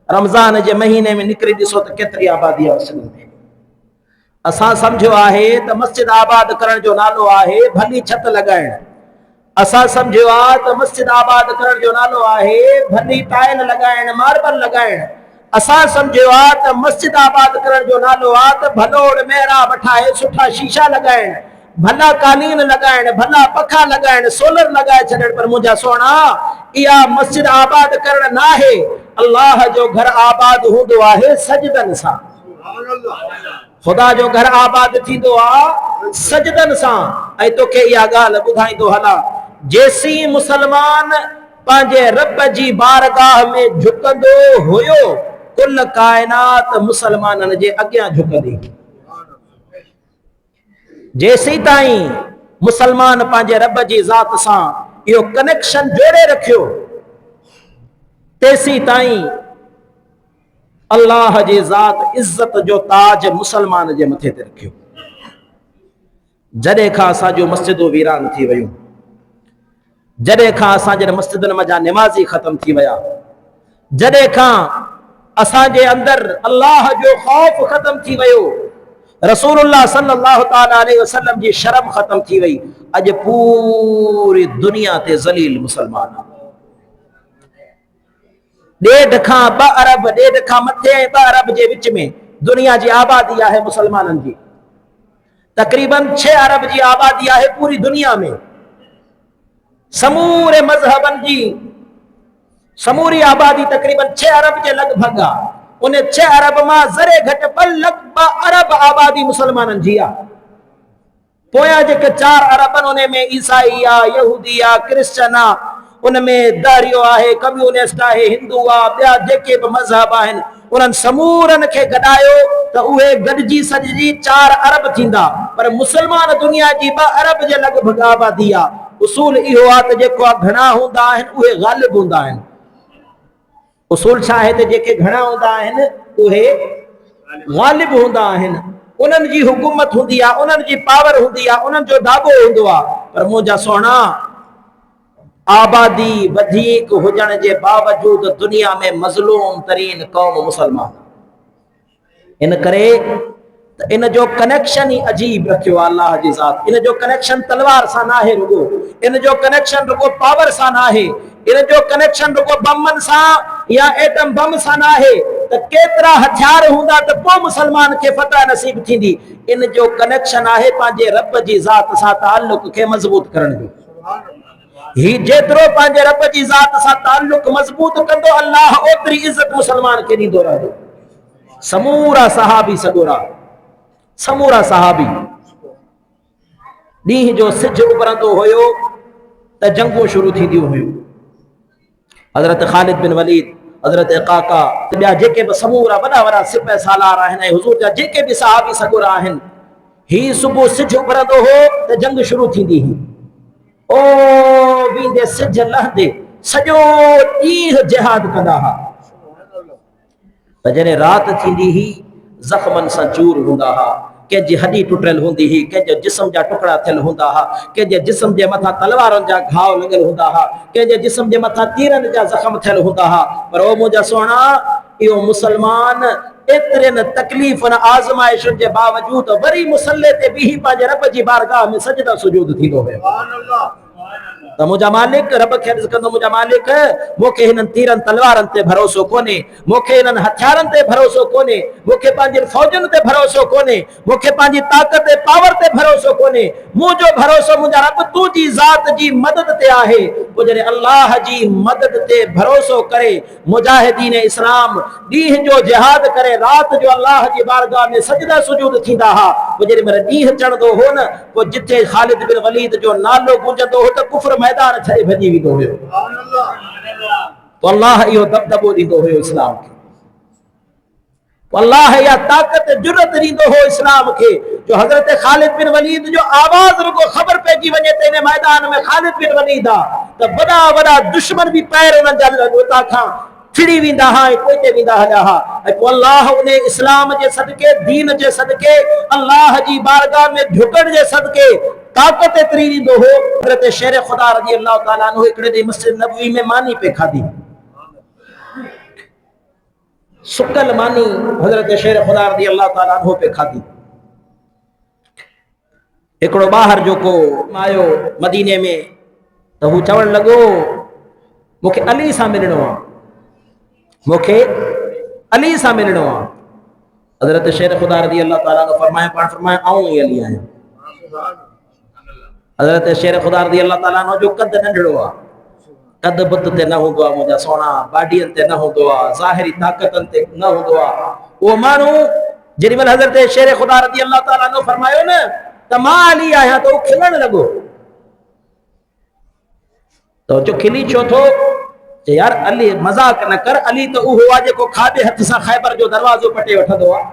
रमज़ान जे महीने में निकिरी ॾिसो त केतिरी आबादी आहे मस्जिद में। असां सम्झो आहे त मस्जिद आबाद करण जो नालो आहे भली छत लॻाइण। असां सम्झो आहे त मस्जिद आबाद करण जो नालो आहे भली टाइल लॻाइण, मार्बल लॻाइण। असां सम्झो आहे त मस्जिद आबाद करण जो नालो आहे त भलोड़ मेहराब ठाहे सुठा शीशा लॻाइण, भला कालीन लगाइण, भला पखा लगाइण, सोलर लगाए छॾण। पर मुंहिंजा सोना, इहा मस्जिद आबाद करण ना है। अल्लाह जो घर आबाद हूंदो आहे सजदन सां। खुदा जो घर आबाद थींदो आहे सजदन सां। ऐं तोखे इहा ॻाल्हि ॿुधाईंदो हलां, जेसी मुसलमान पंहिंजे रब जी बारगाह में झुकंदो हुयो, कुल कायनात मुसलमाननि जे अॻियां झुकंदी। जेसी ताईं मुसलमान पंहिंजे रब जी ज़ात सां इहो कनेक्शन जोड़े रखियो, तेसी ताईं अल्लाह जी ज़ात इज़्ज़त जो ताज मुसलमान जे मथे ते रखियो। जॾहिं खां असांजो मस्जिदूं वीरान थी वियूं, जॾहिं खां असांजे मस्जिदनि मज़ा निमाज़ी ख़त्म थी विया, जॾहिं खां असांजे अंदरि अल्लाह जो ख़ौफ़ ख़त्म थी वियो, रसूलुल्लाह सल्लल्लाहु ताला अलैहि वसल्लम जी शर्म ख़त्म थी वई, अॼु पूरी दुनिया ते ज़लील मुसलमान। ॾेढ खां ॿ अरब, ॾेढ खां मथे ऐं 2 अरब जे विच में दुनिया जी आबादी आहे मुसलमाननि जी। तक़रीबन 6 अरब जी आबादी आहे पूरी दुनिया में। समूरे मज़हबनि जी समूरी आबादी तक़रीबन 6 अरब जे लॻभॻि आहे। उन 6 अरब मां ज़रे घटि 2 अरब आबादी मुसलमाननि जी आहे। पोयां जेके 4 अरब आहिनि, उन में ईसाई आहे, यहूदी आहे, क्रिश्चन आहे, उनमें दरियो आहे, कम्युनिस्ट आहे, हिंदू आहे, ॿिया जेके बि मज़हब आहिनि, उन्हनि समूरनि खे गॾायो त उहे गॾिजी सॼी 4 अरब थींदा। पर मुसलमान दुनिया जी 2 अरब जे लॻभॻि आबादी आहे। उसूल इहो आहे त जेको घणा हूंदा आहिनि उहे ग़ालिब हूंदा आहिनि। उसूल छा आहे त जेके घणा हूंदा आहिनि उहे ग़ालिब हूंदा आहिनि। उन्हनि जी हुकूमत हूंदी आहे, उन्हनि जी पावर हूंदी आहे, उन्हनि जो दाबो हूंदो आहे। पर मुंहिंजा सोना, आबादी वधीक हुजण जे बावजूद दुनिया में मज़लूम तरीन कौम मुसलमान। इन करे त इन जो कनेक्शन ही अजीब रखियो आहे अल्लाह जी ज़ात। इन जो कनेक्शन तलवार सां ना है रुगो, इन जो कनेक्शन रुगो पावर सां ना है, इन जो कनेक्शन रुगो बमन सां या एटम बम सां ना है। त केतिरा हथियार हूंदा त पोइ मुसलमान खे फतह नसीब थींदी। इन जो कनेक्शन आहे पंहिंजे रब जी ज़ात सां ताल्लुक़ खे मज़बूत करण जो। ही जेतिरो पंहिंजे रब जी ज़ात सां ताल्लुक़ मज़बूत कंदो, अल्लाह ओतिरी इज़त मुसलमान खे ॾींदो रहंदो। समूरा सहाबी सगोरा, समूरा सहाबी, ॾींहं जो सिज उभरंदो हुयो त जंगूं शुरू थींदियूं हुयूं। हज़रत ख़ालिद बिन वलीद, हज़रत काका, ॿिया जेके बि समूरा वॾा वॾा सिपह सालार आहिनि ऐं हुज़ूर जा जेके बि सहाबी सगोरा आहिनि, ही सुबुह सिज उभरंदो हो त जंग शुरू थींदी हुई। ओ वींदे सिज लहंदे सॼो ॾींहुं जिहाद कंदा हुआ। त जॾहिं राति थींदी हुई, ज़ख़्मनि सां चूर हूंदा हुआ, कंहिंजी हॾी टुटियल हूंदी हुई, कंहिंजे जिस्म जा टुकड़ा थियल हूंदा हुआ, कंहिंजे जिस्म जे मथां तलवारुनि जा घाव लॻल हूंदा हुआ, कंहिंजे जिस्म जे मथां तीरनि जा ज़ख़्म थियल हूंदा हुआ। पर ओ मुंहिंजा सोना, इहो मुसलमान एतिरनि तकलीफ़ुनि आज़माइशुनि जे बावजूद वरी मुसल्ले ते बीही पंहिंजे रब जी बारगाह में सजदा सुजूद थींदो हुयो। त मुंहिंजा मालिक, रब खे अर्ज़ कंदो, मुंहिंजा मालिक, मूंखे हिननि तीरनि तलवारनि ते भरोसो कोन्हे, मूंखे हिननि हथियारनि ते भरोसो कोन्हे, मूंखे पंहिंजी फ़ौजनि ते भरोसो कोन्हे, मूंखे पंहिंजी ताक़त ऐं पावर ते भरोसो कोन्हे। मुंहिंजो भरोसो मुंहिंजा रब तूं जी ज़ात जी मदद ते आहे। पोइ जॾहिं अल्लाह जी मदद ते भरोसो करे मुजाहिदीन इस्लाम ॾींहं जो जिहाद करे राति जो अल्लाह जी बारगाह में सजदा सुजूद थींदा हुआ। पोइ जॾहिं महिल ॾींहुं चढ़ंदो हो न, पोइ जिथे ख़ालिद बिन वलीद जो नालो गूंजंदो हो त कुफ्र मैदान छॾे भॼी वेंदो हुयो। तो अल्लाह इहो दबदबो ॾींदो हुयो इस्लाम खे। अल्लाह या ताकत जुरत ॾींदो हो इस्लाम खे। जो हज़रत ख़ालिद बिन वलीद जो आवाज़ रुगो ख़बर पइजी वञे त इन मैदान में ख़ालिद बिन वलीद आहे, त वॾा वॾा दुश्मन बि पैर उन्हनि जा उतां खां फिरी वेंदा हुआ ऐं पोइते वेंदा हलिया हुआ। ऐं पोइ अल्लाह उन इस्लाम जे सदके, दीन जे सदके, अल्लाह जी बारगाह में झुकण जे सदके ताक़त एतिरी ॾींदो हो। हज़रत शेर ख़ुदा रज़ी अल्लाह ताला अन्हु हिकिड़े ॾींहुं मस्जिद नबवी में मानी पे खाधी। सुकल मानी हजरत शेर खुदा रज़ी अल्लाह ताला अन्हु पे खाधी। एकड़ो बाहर जो को आयो मदीने में तो हू चवण लगो मुखे अली सां मिलणो आ, मुखे अली सां मिलणो आ। हजरत शेर खुदा रज़ी अल्लाह ताला ने फरमाया, पाण फरमाया आऊं ही अली आहियां। हजरत शेर खुदा रज़ी अल्लाह ताला ने जो कद नंढड़ो आ, कद बुत ते न होंदो आ, मुंहिंजा सोना बाडियन ते न होंदो आ, ज़ाहिरी ताकतन ते न होंदो आ। वो मानू जेॾी महिल हजरत शेर खुदा रज़ी अल्लाह ताला ने फरमायो न त मां अली आहियां तो खिलण लॻो। तो जो खिली छो थो यार अली मजाक न कर, अली तो उहो आहे जेको खाॿे हथ सां खैबर जो दरवाज़ो पटे वठंदो आहे।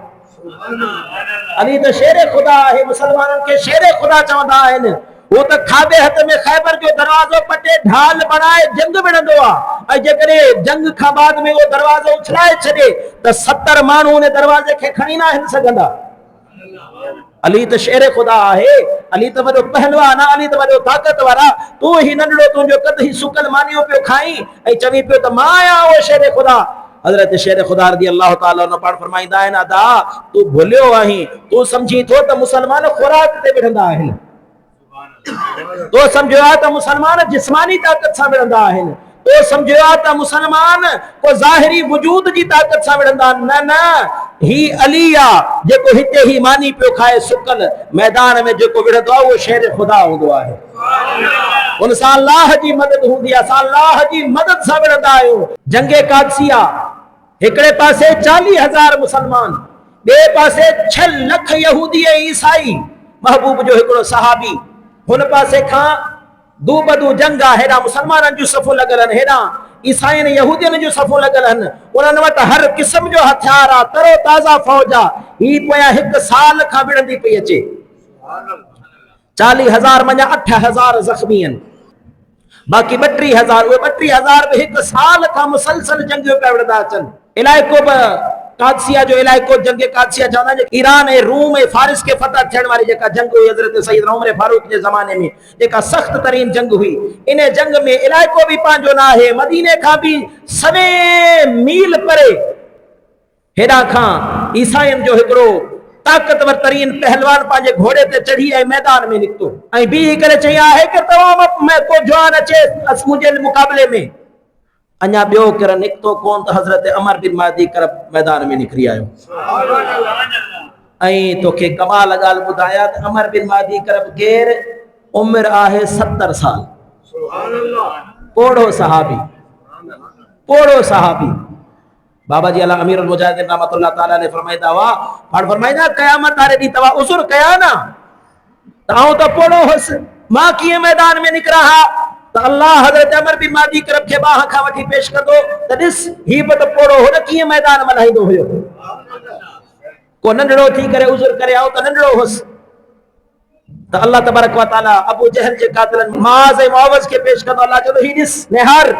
अली तो शेर खुदा है, मुसलमानन के शेर खुदा चवंदा आहिनि। वो तो खाबे हथ में खैबर जो दरवाजो पटे ढाल बनाए जंग विढ़ंदो आ। जेकॾहिं जंग खां बाद में वो दरवाजो उछलाए छॾे त 70 माण्हू उन दरवाजे खे खणी न हिल सघंदा। अली तो शेर खुदा है, अली तो वॾो पहलवान आ, अली तो वॾो ताकतवर आ। तू ही नंढड़ो तुंहिंजो कद ही सुकल मानियो पियो खाई ऐं चवी पियो त मां आहियां वो शेर खुदा। हजरत शेर खुदा रज़ी अल्लाह ताला ने पाण फरमाईंदा आहिनि, अदा तू भुलियो आहीं, तू समझी थो त मुसलमान खुराक ते विढ़ंदा आहिनि, तो समझो आ त मुसलमान जिस्मानी ताकत सां विढ़ंदा आहिनि, तो समझो आ त मुसलमान को ज़ाहिरी वजूद जी ताकत सां विढ़ंदा। न न, ही अली आ जेको हिते ही मानी पियो खाए सुकल मैदान में जेको विढ़ंदो आहे उहो शेर खुदा हूंदो आहे। उन सां अल्लाह जी मदद हूंदी आहे, असां अल्लाह जी मदद सां विढ़ंदा आहियूं। जंगे कादसिया हिकिड़े पासे 40,000 मुसलमान, ॿिए पासे 6 लख यहूदी ऐं ईसाई। महबूब जो हिकिड़ो सहाबी हुन पासे खां दू बदू जंग आहे, हेॾा मुसलमाननि जूं सफ़ूं लॻल आहिनि, हेॾा ईसाइनि यहूदियुनि जूं सफ़ूं लॻल आहिनि। उन्हनि वटि हर क़िस्म जो हथियार आहे, तरो ताज़ा फ़ौज आहे। ही पोयां 1 साल खां विढ़ंदी पई अचे। 40,000 मञा 8,000 ज़ख़्मी आहिनि, बाक़ी 32,000, उहे 32,000 बि 1 साल खां मुसलसल जंगियूं पिया विढ़ंदा अचनि। इलाइक़ो बि कादसिया जो इलाइक़ो जंगे कादसिया चवंदा आहिनि, ईरान ऐं रूम ऐं फारिस के फतह थियण वारी जेका जंग हुई हज़रत सईदना उमर फारूक जे ज़माने में, जेका सख़्त तरीन जंग हुई, इन जंग में इलाइक़ो बि पंहिंजो न आहे, मदीने खां बि 100 मील परे हेॾा खां ईसाइनि जो हिकिड़ो ताकतवर तरीन पहलवान पंहिंजे घोड़े ते चढ़ी ऐं मैदान में निकितो ऐं बीही करे चई आहे कि तमामु में को जवान अचे मुंहिंजे मुक़ाबले में। अञा ॿियो केरु निकितो कोन त हज़रत अमर बिन महदी करब मैदान में निकिरी आयो। ऐं तोखे कमाल ॻाल्हि ॿुधायां त अमर बिन महदी करब केर, उमिरि आहे 70 साल। पोड़ो सहाबी, पोड़ो सहाबी। बाबा जी अला अमीरुल मुजाहिदीन रहमतुल्लाह ताला ने फरमाईंदा हुआ, पाण फरमाईंदा क़यामत वारे ॾींहुं तव्हां उज़ुर कया न त आउं त पोड़ो हुअसि, मां कीअं मैदान में निकिरा हा त अल्लाह हज़रत अमर बिन महदी करब खे बाह खां वठी पेश कंदो त ॾिस ही बि त पोड़ो हो न कीअं मैदान मल्हाईंदो हुयो। को नंढड़ो थी करे उज़ुर करे आउं त नंढड़ो हुअसि त अल्लाह तबारक व तआला अबू जहल जे कातिलन मुआज़ ऐं मुआवज़ खे पेश कंदो। अल्लाह चवंदो ही ॾिस निहार,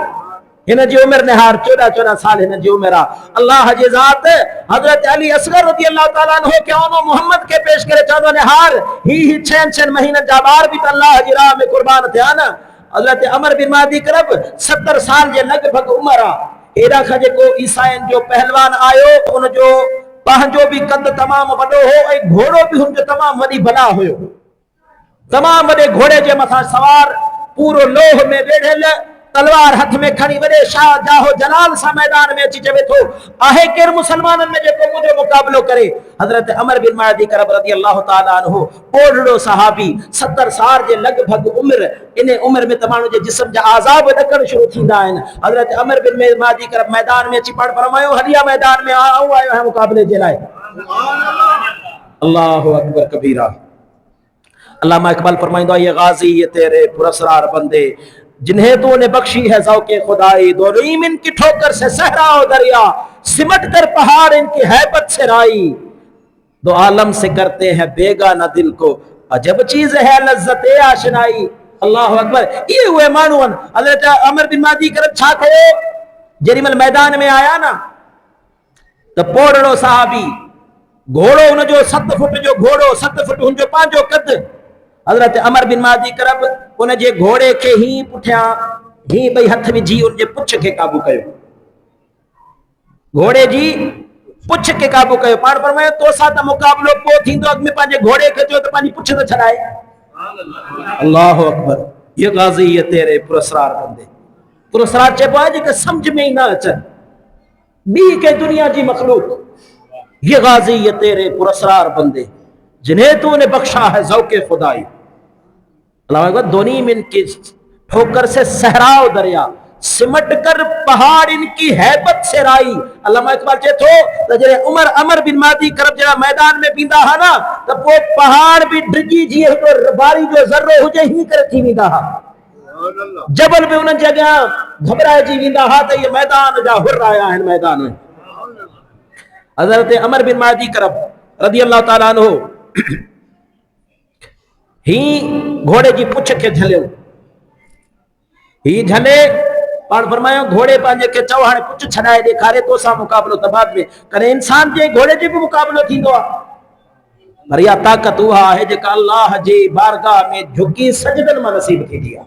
हिन जी उमिरि निहार 14 साल हिन जी उमिरि आहे। अल्लाह जी ज़ात हज़रत अली असगर रज़ी अल्लाह ताला अन्हु खे औनो मोहम्मद खे पेश करे चवंदो निहार ही 6 महीननि जा ॿार बि त अल्लाह जी राह में कुर्बान थिया न। हज़रत अमर बिन महदी करब 70 साल जे लॻभॻि उमिरि आहे। एॾा खां जेको ईसाइनि जो पहलवान आयो उनजो पंहिंजो बि कद तमामु वॾो हो ऐं घोड़ो बि हुनजो तमामु वॾी बला हुयो। तमामु वॾे घोड़े जे मथां सवार, पूरो लोह में वेढ़ियल, तलवार हथ में खणी वॾे शाह जाहो जलाल सां मैदान में अची चवे थो आहे केरु मुसलमाननि में जेको मुंहिंजो मुक़ाबिलो करे। हज़रत अमर बिन महदी करब रज़ी अल्लाह ताला अन्हु पोढ़ड़ो सहाबी, 70 साल जे लॻभॻि उमिरि। इन उमिरि में त माण्हू जे जिस्म जा आज़ाब ॾकण शुरू थींदा आहिनि। हज़रत अमर बिन महदी करब मैदान में अची पाण फरमायो हलिया मैदान में आऊं आयो आहियां मुक़ाबिले जे लाइ। अल्लाहु अकबर कबीरा। अल्लामा इकबाल फरमाइंदो ये गाजी ये तेरे पुरस्कार बंदे जिन्हें तूने बख्शी है ज़ौक़े खुदाई, दोनों इनकी ठोकर से सहरा और दरिया सिमट कर पहाड़ इनकी हैबत से राई, दो आलम से करते हैं बेगाना दिल को अजब चीज है लज्जते आशनाई। अल्लाह अकबर। ये हुए मानून हज़रत अमर बिन महदी करब छा कयो, जेॾीमहिल मैदान में आया ना त पोड़ड़ो सहाबी, घोड़ो उनजो 7 फुट जो घोड़ो, 7 फुट उनजो पंहिंजो कद। हज़रत अमर बिन महदी करब उन जे घोड़े खे ही पुठियां ही ॿई हथ विझी उन जे पुछ खे काबू कयो। घोड़े जी पुछ के काबू कयो। पाण फरमायो तो सा त मुकाबलो पो थींदो, अग में पंहिंजे घोड़े खे चयो त पंहिंजी पुछ त छॾाए। अल्लाह अकबर। ये गाज़ी ये तेरे पुरस्कार बंदे। पुरस्कार चइबो आहे जेके सम्झ में ई न अचनि, ॿी के दुनिया जी मखलूक। ये गाज़ी ये तेरे पुरस्कार बंदे जिन्हें तूने बख्शा है ज़ौक़े खुदाई। अल्लाह अकबर। दोनी में इनकी ठोकर से सहराव दरिया, सिमट कर पहाड़ इनकी हैबत से राई। अल्लामा इकबाल चए थो त जॾहिं उमर अमर बिन मादी करब जरा मैदान में बींदा हा न त पोइ पहाड़ भी डिगी जीअं हिकिड़ो बारी जो ज़र्रो हुजे हीअं करे थी वेंदा हा। जबल भी उन्हनि जे अॻियां घबराइजी वेंदा हा त इहे मैदान जा हुर आया आहिनि मैदान में। हज़रत अमर बिन मादी करब रज़ी अल्लाह ताला अन्हु ही घोड़े जी पुछ के झलियो। ही झले पाण फरमायो घोड़े पंहिंजे के चओ हाणे पुछ छॾाए ॾेखारे तो सां मुकाबलो तबाद में करे। इंसान जे घोड़े जो भी मुकाबलो थींदो आहे, पर इहा ताक़त उहा आहे जेका अल्लाह जी बारगाह में झुकी सजदन में नसीब थींदी आहे,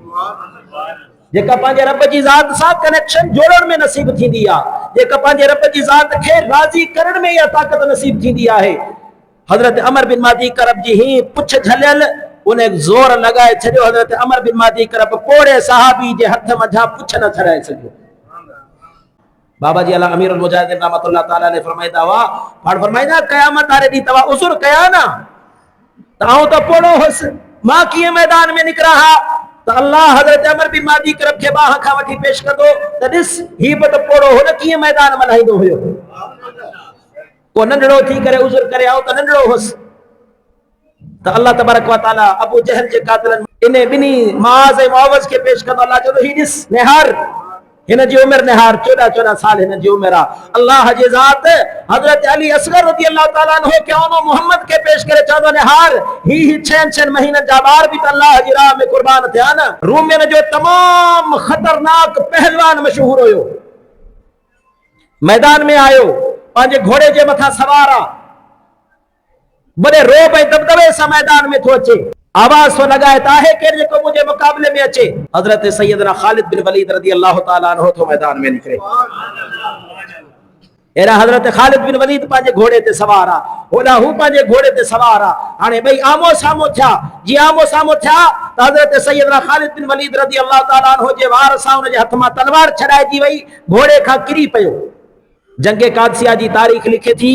जेका पंहिंजे रब जी ज़ात सां कनेक्शन जोड़ण में नसीब थींदी आहे, जेका पंहिंजे रब जी ज़ात खे राज़ी करण में इहा ताक़त नसीब थींदी आहे। हज़रत अमर बिन मादी करब जी ही पुछ झलियल उन्हें जोर लगाए छॾियो। हज़रत अमर बिन मादी करब पोड़े सहाबी जे हथ मझां पुछ न छॾाए सघियो। बाबा जी अला अमीरुल मुजाहिदीन रहमतुल्लाह ताला ने फरमाईंदा हुआ, पाण फरमाईंदा क़यामत वारे ॾींहुं तव्हां उज़ुर कया न त आउं त पोड़ो हुअसि, मां कीअं मैदान में निकिरा हा त अल्लाह हज़रत अमर बिन मादी करब खे बाह खां वठी पेश कंदो त ॾिस ही बि त पोड़ो हो न कीअं मैदान में लहींदो हुयो। को नंढड़ो थी करे उज़ुर करे आउं त नंढड़ो हुअसि त अल्लाह तबारक व तआला अबू जहल जे कातिलन इन ॿिनी माज़ ऐं मुआवज़ खे पेश कंदो। अल्लाह चवंदो ही ॾिस निहार, हिन जी उमिरि निहार 14 साल हिन जी उमिरि आहे। अल्लाह जी ज़ात हज़रत अली असगर रज़ी अल्लाह ताला अन्हु खे औनो मोहम्मद खे पेश करे चवंदो निहार ही 6 महीननि जा ॿार बि त अल्लाह जी राह में कुर्बान थिया न। रूमियन जो तमाम खतरनाक पहलवान मशहूर हुयो, मैदान में आयो पंहिंजे घोड़े जे मथां सवार आहे, बड़े रोब ऐं दबदबे सां मैदान में थो अचे, आवाज तो लगाए ताहे केर जेको मुझे मुकाबले में अचे। हजरत सैयदना खालिद बिन वलीद रज़ी अल्लाह ताला अन्हु तो मैदान में निकरे। एरा हजरत खालिद बिन वलीद पंहिंजे घोड़े ते सवार आ, होॾा हू पंहिंजे घोड़े ते सवार आ। हाणे ॿई आमो साम्हूं थिया, जीअं आमो साम्हूं थिया त हजरत सैयदना खालिद बिन वलीद रज़ी अल्लाह ताला अन्हु जे वार सां उन जे हथ मां तलवार छॾाइजी वई, घोड़े खां किरी पियो। जंगे कादसिया जी तारीख़ लिखे थी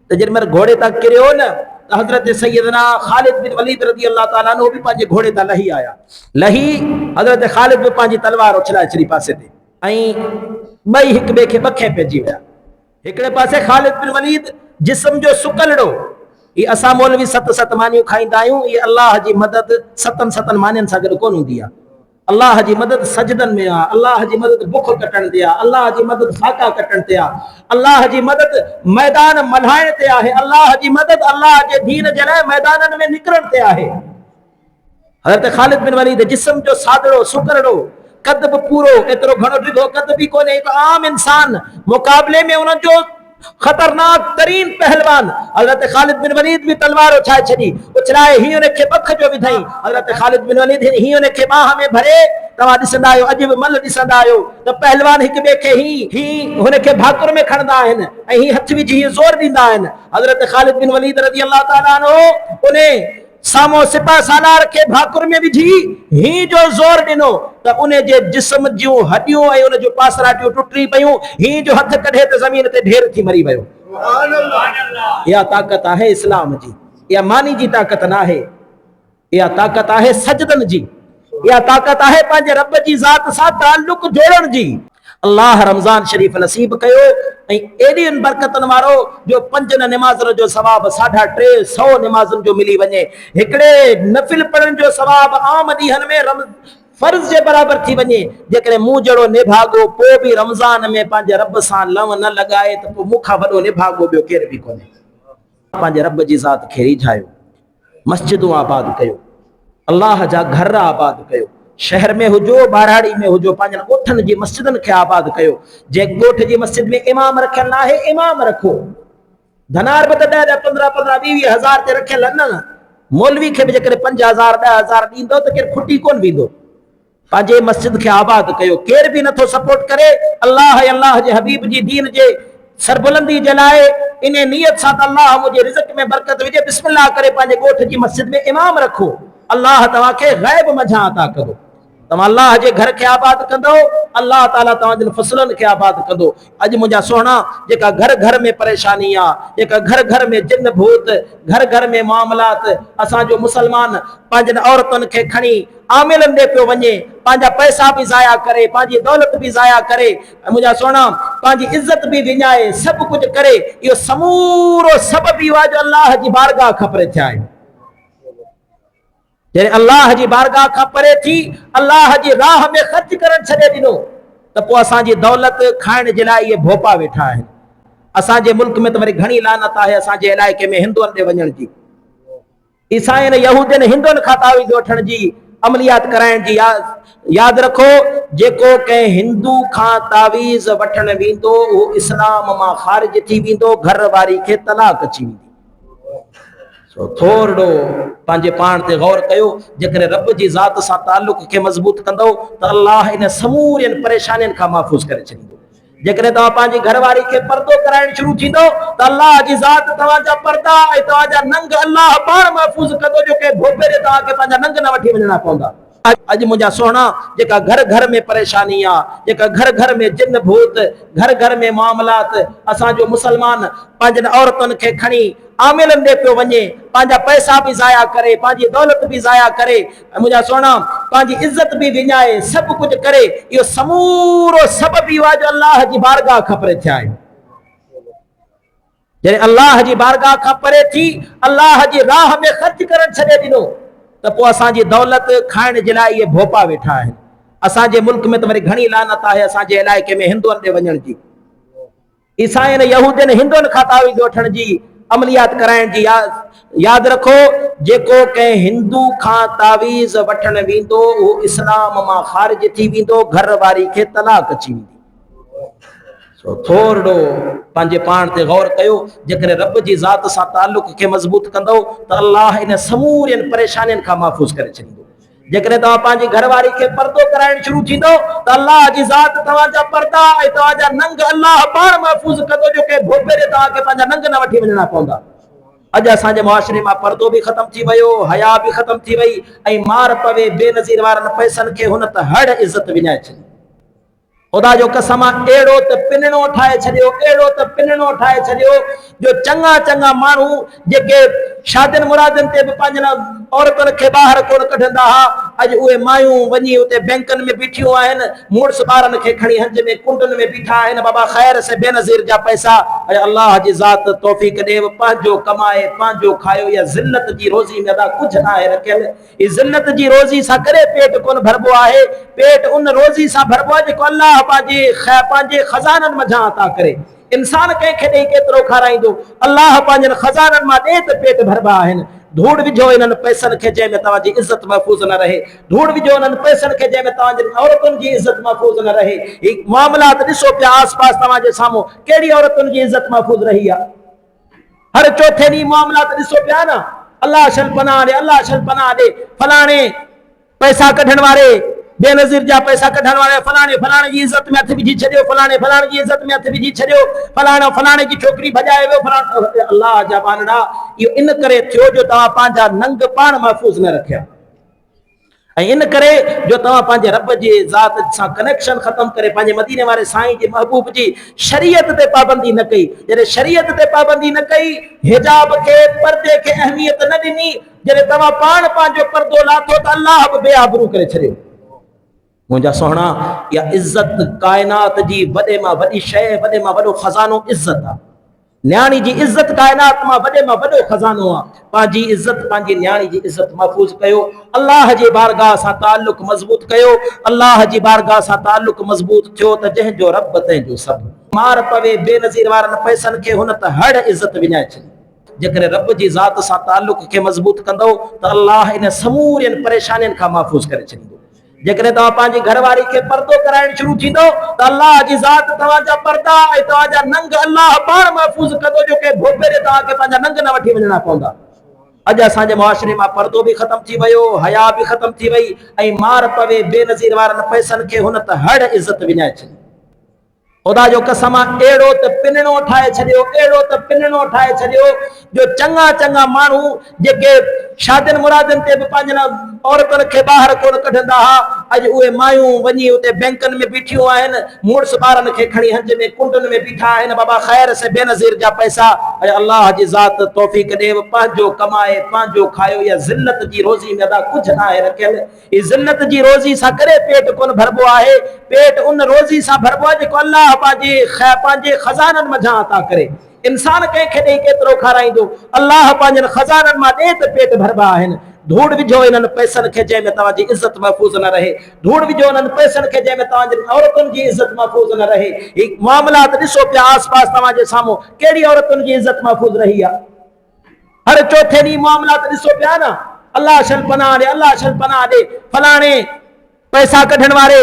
त जेॾीमहिल घोड़े तां किरियो न हजरत सैयदना खालिद बिन वलीद रज़ी अल्लाह ताला अन्हु भी पंहिंजे घोड़े तां लही आया। लही हजरत खालिद भी पंहिंजी तलवार उछलाए छॾी पासे ते ऐं ॿई हिक ॿिए खे ॿखे पइजी विया। हिकिड़े पासे खालिद बिन वलीद जिस्म जो सुकलड़ो, ये असां मौलवी 7 मानियूं खाईंदा आहियूं, ये अल्लाह जी मदद 7 मानियुनि सां गॾु कोन हूंदी आहे। अल्लाह जी मदद सजदन में आहे, अल्लाह जी मदद बुख कटण ते आहे, अल्लाह जी मदद फाका कटण ते आहे, अल्लाह जी मदद मैदान मल्हाइण ते आहे, अल्लाह जी मदद अल्लाह जे दीन जे लाइ मैदाननि में निकिरण ते आहे। हज़रत खालिद बिन वलीद जिस्म जो सादड़ो सुकरड़ो, कद भी पूरो, एतिरो घणो डिघो कद भी कोने, एक आम इंसान मुकाबले में उन जो खतरनाक तरीन पहलवान हजरत खालिद बिन वलीद भी तलवार उछाए छड़ी, उछलाए ही उनखे बख जो विधई। हजरत खालिद बिन वलीद ही उनखे बाह में भरे। तव्हां ॾिसंदा आहियो, अॼु बि मल ॾिसंदा आहियो त पहलवान हिक ॿिए खे ही हुनखे भाकुर में खणंदा आहिनि ऐं ही हथ विझी ज़ोर ॾींदा आहिनि। हजरत खालिद बिन वलीद रज़ी अल्लाह ताला अन्हु उन सामो सिपा सालार के भाकुर में विझी ही जो जोर ॾिनो त उन जे जिस्म जूं हड्डियूं ऐं उन जो पासराटियूं टुटी पयूं, ही जो हथ कढे त ज़मीन ते ढेर थी मरी वियो। इहा ताक़त आहे इस्लाम जी, इहा मानी जी ताक़त न आहे, इहा ताक़त आहे सजदन जी, इहा ताक़त आहे पंहिंजे रब जी ज़ात सां ताल्लुक जोड़ण जी। अल्लाह रमज़ान शरीफ नसीब कयो ऐं एॾियुनि बरकतनि वारो जो 5 नमाज़नि जो सवाब 350 नमाज़नि जो मिली वञे, हिकिड़े नफिल पढ़ण जो सवाब आम ॾींहनि में फर्ज़ जे बराबर थी वञे। जेकॾहिं मूं जहिड़ो निभागो पोइ बि रमज़ान में पंहिंजे रब सां लव न लॻाए त पोइ मूंखां वॾो निभागो ॿियो केर बि कोन्हे। पंहिंजे रब जी ज़ात खे रिझायो, मस्जिदूं आबाद कयो, अल्लाह जा घर आबाद कयो, शहर में हुजो बाराड़ी में हुजो पंहिंजनि ॻोठनि जी मस्जिदनि खे आबाद कयो। जे ॻोठ जी मस्जिद में इमाम रखियल न आहे, इमाम रखो। धनार बि त 10 15 15 20 हज़ार ते रखियल न, मौलवी खे बि जेकॾहिं 5000 10,000 ॾींदो त केरु खुटी कोन वेंदो। पंहिंजे मस्जिद खे आबाद कयो, केर बि नथो सपोर्ट करे। अल्लाह जे हबीब जी दीन जे सरबुलंदी जे लाइ इन नियत सां त अल्लाह मुझे रिज़्क़ में बरकत विझे, बिस्मिल्लाह करे पंहिंजे ॻोठ जी मस्जिद में इमाम रखो, अल्लाह तव्हांखे ग़ैब मंझां अता कंदो। तव्हां अल्लाह जे घर खे आबाद कंदो, अल्लाह ताला तव्हांजनि फसलनि खे आबाद कंदो। अॼु मुंहिंजा सुहिणा, जेका घर घर में परेशानी आहे, जेका घर घर में जिन भूत, घर घर में मामलात, असांजो मुसलमान पंहिंजनि औरतुनि खे खणी आमिलनि ॾे पियो वञे, पंहिंजा पैसा बि ज़ाया करे, पंहिंजी दौलत बि ज़ाया करे, मुंहिंजा सुहिणा पंहिंजी इज़त बि विञाए, सभु कुझु करे, इहो समूरो सबबु इहो आहे जो अल्लाह जी बारगाह खां परे थिया आहिनि। जॾहिं अल्लाह जी बारगाह खां परे थी अल्लाह जी राह में ख़र्च करणु छॾे ॾिनो त पोइ असांजी दौलत खाइण जे लाइ इहे भोपा वेठा आहिनि। असांजे मुल्क में त वरी घणी लानत आहे असांजे इलाइक़े में हिंदुअनि ॾे वञण जी, ईसाइनि यहूदियुनि हिंदुअनि खां तावीज़ वठण जी, अमलियात कराइण जी। यादि रखो, जेको कंहिं हिंदू खां तावीज़ वठण वेंदो उहो इस्लाम मां ख़ारिज थी वेंदो, घर वारी खे तलाक अची वेंदी। थोरो पंहिंजे पाण ते गौर कयो, जेकॾहिं रब जी ज़ात सां ताल्लुक़ खे मज़बूत कंदो त अल्लाह इन समूरियुनि परेशानियुनि खां महफ़ूज़ करे छॾींदो। जेकॾहिं तव्हां पंहिंजी घरवारी खे पर्दो कराइण शुरू थींदो त अल्लाह जी ज़ात तव्हांजा पर्दा ऐं तव्हांजा नंग अल्लाह पाण महफ़ूज़ कंदो, जो के भोपे ते तव्हांखे पंहिंजा नंग न वठी वञणा पवंदा। अॼु मुंहिंजा सुहिणा, जेका घर घर में परेशानी आहे, जेका घर घर में जिन भूत, घर घर में मामलात, असांजो मुसलमान पंहिंजनि औरतुनि खे खणी आमिलनि ॾे पियो वञे, पंहिंजा पैसा बि ज़ाया करे, पंहिंजी दौलत बि ज़ाया करे, मुंहिंजा सुहिणा पंहिंजी इज़त बि विञाए, सभु कुझु करे, इहो समूरो सबबु इहो आहे जो अल्लाह जी बारगाह खां परे थिया आहिनि। जॾहिं अल्लाह जी बारगाह खां परे थी अल्लाह जी राह में ख़र्च करणु छॾे ॾिनो त पोइ असांजी दौलत खाइण जे लाइ इहे भोपा वेठा आहिनि। असांजे मुल्क में त वरी घणी लानत आहे असांजे इलाइक़े में हिंदुअनि ॾे वञण जी, ईसाइनि यहूदियुनि हिंदुअनि खां तावीज़ वठण जी, अमलियात कराइण जी। यादि रखो, जेको कंहिं हिंदू खां तावीज़ वठण वेंदो उहो इस्लाम मां ख़ारिज थी वेंदो, घर वारी खे तलाक अची वेंदी। थोरो पंहिंजे पाण ते गौर कयो, जेकॾहिं रब जी ज़ात सां ताल्लुक़ खे मज़बूत कंदो त अल्लाह इन समूरियुनि परेशानियुनि खां महफ़ूज़ करे छॾींदो। जेकॾहिं तव्हां पंहिंजी घरवारी खे पर्दो कराइण शुरू थींदो त अल्लाह जी ज़ात तव्हांजा पर्दा ऐं तव्हांजा नंग अल्लाह पाण महफ़ूज़ कंदो, जो के भोपे ते तव्हांखे पंहिंजा नंग न वठी वञणा पवंदा। अॼु असांजे मुआशरे मां पर्दो बि ख़तमु थी वियो, हया बि ख़तमु थी वई, ऐं मार पवे बेनज़ीर वारनि पैसनि खे हुन त हड़ इज़त विञाए छॾी। ख़ुदा जो कसम आहे, अहिड़ो त पिनणो ठाहे छॾियो, अहिड़ो त पिनणो ठाहे छॾियो जो चङा चङा माण्हू जेके शादियुनि मुरादियुनि ते बि पंहिंजनि औरतुनि खे ॿाहिरि कोन कढंदा हुआ, अॼु उहे मायूं वञी उते बैंकनि में बीठियूं आहिनि, मुड़ुस ॿारनि खे खणी हंज में कुंडनि में बीठा आहिनि, बाबा ख़ैर से बेनज़ीर जा पैसा। ऐं अल्लाह जी ज़ात तौफ़ीक़ ॾे, पंहिंजो कमाए पंहिंजो खायो, या ज़िल्लत जी रोज़ी में अदा कुझु न आहे रखियल। ई ज़िल्लत जी रोज़ी सां करे पेट कोन भरबो आहे, पेट उन रोज़ी सां भरबो आहे जेको अल्लाह पंहिंजे खज़ाननि मझां अता करे। इंसान कंहिंखे ॾेई केतिरो खाराईंदो, अल्लाह पंहिंजनि खज़ाननि मां ॾे त पेट भरबा आहिनि। धूड़ विझो इन्हनि पैसनि खे जंहिंमें तव्हांजी इज़त महफ़ूज़ न रहे, धूड़ विझो इन्हनि पैसनि खे जंहिंमें तव्हांजी औरतुनि जी इज़त महफ़ूज़ न रहे। ही मामलात ॾिसो पिया आस पास तव्हांजे साम्हूं, कहिड़ी औरतुनि जी इज़त महफ़ूज़ रही आहे। हर चौथे ॾींहुं मामलात ॾिसो पिया न, अल्लाह शल पनाह ॾे, अल्लाह शल पनाह ॾे, फलाणे पैसा कढण वारे, बेनज़ीर जा पैसा कढण वारे फलाणे जी इज़त में हथ विझी छॾियो, फलाणे जी इज़त में हथ विझी छॾियो, फलाणे जी छोकिरी भॼाए वियो, अल्लाह जा बानड़ा। इहो इन करे थियो जो तव्हां पंहिंजा नंग पाण महफ़ूज़ न रखिया, ऐं इन करे जो तव्हां पंहिंजे रब जी ज़ात सां कनेक्शन ख़तमु करे पंहिंजे मदीने वारे साईं जे महबूब जी शरीयत ते पाबंदी न कई। जॾहिं शरीयत ते पाबंदी न कई, हिजाब खे, पर्दे खे अहमियत न ॾिनी, जॾहिं तव्हां पाण पंहिंजो पर्दो लाथो त अल्लाह बि बेआबरू करे छॾियो। मुंहिंजा सुहिणा, इहा इज़त काइनात जी वॾे मां वॾी शइ, वॾे मां वॾो खज़ानो इज़त आहे। न्याणी जी इज़त काइनात मां वॾे मां वॾो खज़ानो आहे। पंहिंजी इज़त, पंहिंजी न्याणी जी इज़त महफ़ूज़ कयो, अल्लाह जी बारगाह सां ताल्लुक़ मज़बूत कयो। अल्लाह जी बारगाह सां ताल्लुक़ मज़बूत थियो त जंहिंजो रब तंहिंजो सभु। मार पवे बेनज़ीर वारनि पैसनि खे हुन त हड़ इज़त विञाए छॾी। जेकॾहिं रब जी ज़ात सां ताल्लुक़ खे मज़बूत कंदो त अल्लाह इन समूरियुनि परेशानियुनि खां महफ़ूज़ करे छॾींदो। जेकॾहिं तव्हां पंहिंजी घरवारी खे पर्दो कराइण शुरू थींदो त अल्लाह जी ज़ात तव्हांजा पर्दा ऐं तव्हांजा नंग अल्लाह पाण महफ़ूज़ कंदो, जो के भोपे ते तव्हांखे पंहिंजा नंग न वठी वञणा पवंदा। अॼु असांजे मुआशरे मां पर्दो बि ख़तमु थी वियो, हया बि ख़तमु थी वई, ऐं मार पवे बेनज़ीर वारनि पैसनि खे हुन त हड़ इज़त विञाए छॾी। खुदा जो कसम एड़ो त पिनणो ठाए छडियो, एड़ो त पिनणो ठाए छडियो जो चंगा चंगा मानू जेके शादिन मुरादन ते पंहिंजन औरतन के बाहर कोन कढंदा हा, अज उहे मायूं वञी उते बैंकन में बीठियूं आहिन, मुड़स ॿारन खे खणी हंज में कुंडन में बीठा आहिन। बाबा ख़ैर से बेनज़ीर जा पैसा अज अल्लाह जी ज़ात तौफीक देव पंहिंजो कमाए पंहिंजो खायो, या ज़िल्लत जी रोज़ी में अदा कुछ ना आहे रखियल। ई ज़िल्लत जी रोज़ी सां करे पेट कोन भरबो आहे, पेट उन रोज़ी सां भरबो आहे जेको अल्लाह पंहिंजे खजानन मझां अता करे। इंसान कंहिंखे ॾेई केतिरो खाराईंदो, अल्लाह पंहिंजनि खजाननि मां ॾे त पेट भरबा आहिनि। धूड़ विझो इन्हनि पैसनि खे जंहिंमें तव्हांजी इज़त महफ़ूज़ न रहे, धूड़ विझो इन्हनि पैसनि खे जंहिंमें तव्हांजी औरतुनि जी इज़त महफ़ूज़ न रहे। ही मामलात ॾिसो पिया आस पास तव्हांजे साम्हूं, कहिड़ी औरतुनि जी इज़त महफ़ूज़ रही आहे। हर चौथे ॾींहुं मामलात ॾिसो पिया न, अल्लाह शल पनाह ॾे, अल्लाह शल पनाह ॾे। फलाणे पैसा कढण वारे,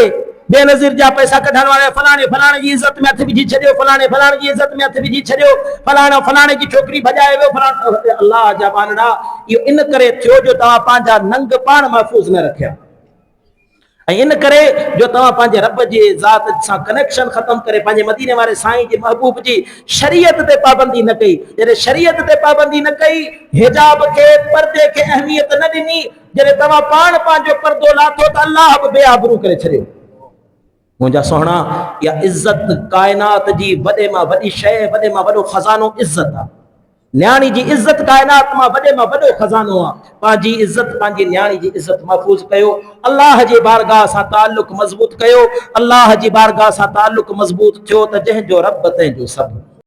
बेनज़ीर जा पैसा कढण वारे फलाणे जी इज़त में हथ विझी छॾियो, फलाणे जी इज़त में हथ विझी छॾियो, फलाणे जी छोकिरी भॼाए वियो। अल्लाह जा बानड़ा, इहो इन करे थियो जो तव्हां पंहिंजा नंग पाण महफ़ूज़ न रखिया, ऐं इन करे जो तव्हां पंहिंजे रब जी ज़ात सां कनेक्शन ख़त्म करे पंहिंजे मदीने वारे साईं जे महबूब जी शरीयत ते पाबंदी न कई। जॾहिं शरीयत ते पाबंदी न कई, हिजाब खे पर्दे खे अहमियत न ॾिनी, जॾहिं तव्हां पाण पंहिंजो पर्दो लाथो त अल्लाह बि बेआबरू करे छॾियो। मुंहिंजा सोहणा, इहा इज़त काइनात जी वॾे मां वॾी शइ, वॾे मां वॾो खज़ानो इज़त आहे। न्याणी जी इज़त काइनात मां वॾे मां वॾो खज़ानो आहे। पंहिंजी इज़त, पंहिंजी न्याणी जी इज़त महफ़ूज़ कयो, अल्लाह जे बारगाह सां ताल्लुक़ मज़बूत कयो। अल्लाह जी बारगाह सां ताल्लुक़ मज़बूत थियो त जंहिंजो रब तंहिंजो सभु।